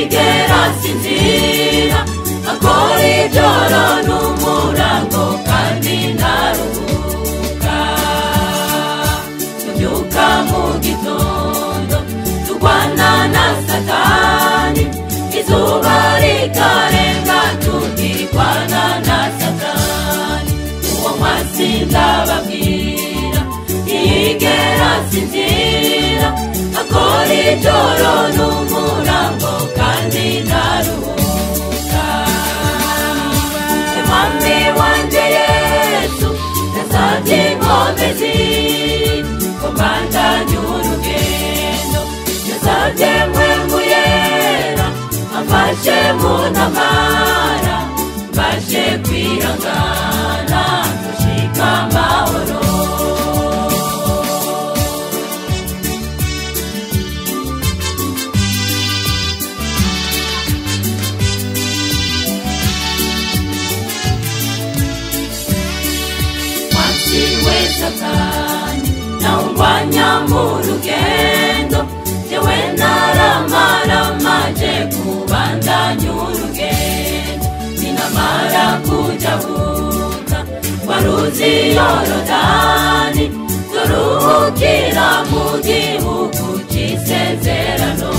ntiyigera asinzira, akora ijoro n'umurango kandi ntaruhuka. Tubyuka mu gitondo turwana na Satani, izuba rikarenga tukirwana na Satani. Uwo mwasi ndababwira ntiyigera asinzira, akora ijoro n'umurango kandi ntaruhuka. Mwami wanje Yesu nasabye inkomezi ko mbandanya urugendo, nasabye Mpwemu Yera amfashe mu ntambara, mbashe kwihangana gushika amahoro. Satani naungwanya mu rugendo, jewe naramaramaje kubandanya urugendo. Ninamara kujabuka kwa ruzi Yorodani, turuhukira mu gihugu c'isezerano.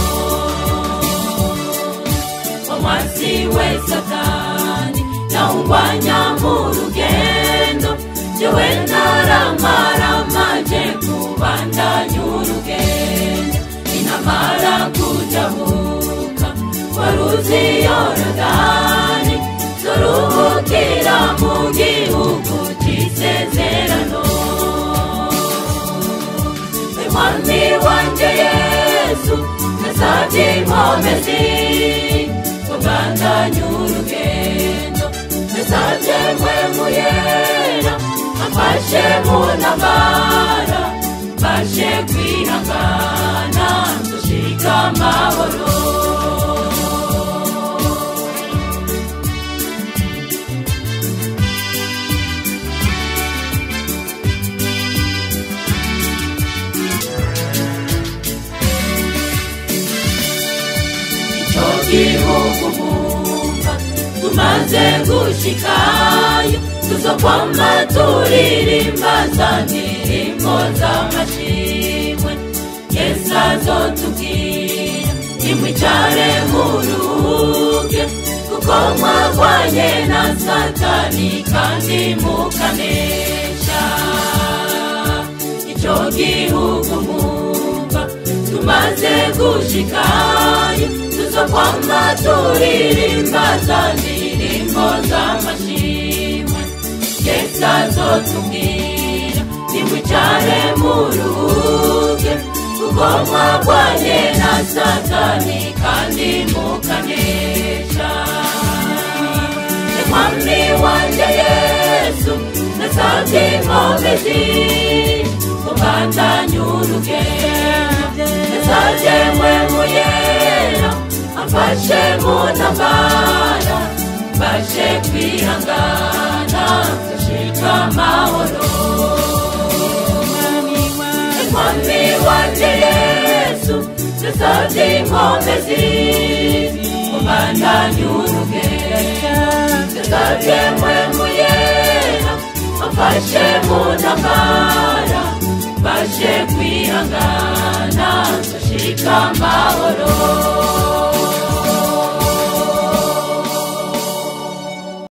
Omwasi we Satani naungwanya mu rugendo, jewe naramaramaje kubandanya urugendo. Ninamara kujabuka kwa ruzi Yorodani, turuhukira mu gihugu c'isezerano. Mwami wanje Yesu nasabye inkomezi kubandanya urugendo, nasabye Mpwemu Yera amfashe mu ntambara, mbashe kwihangana gushika amahoro. Ico gihugu mwumva tumaze gushikayo, tuzokwama turirimba za ndirimbo z'amashimwe. Yesu azotubwira nimwicare muruhuke, kuko mwagwanye na Satani kandi mukanesha. Ico gihugu mwumva tumaze gushikayo, tuzokwama turirimba za ndirimbo z'amashimwe. Yesu azotubwira nimwicare muruhuke, kuko mwagwanye na Satani kandi mukanesha. Mwami wanje Yesu nasabye inkomezi kubandanya urugendo, nasabye Mpwemu Yera amfashe mu ntambara, mbashe kwihangana gushika amahoro. Mwami wanje Yesu nasabye inkomezi kubandanya urugendo, nasabye Mpwemu Yera amfashe mu ntambara, mbashe kwihangana gushika amahoro.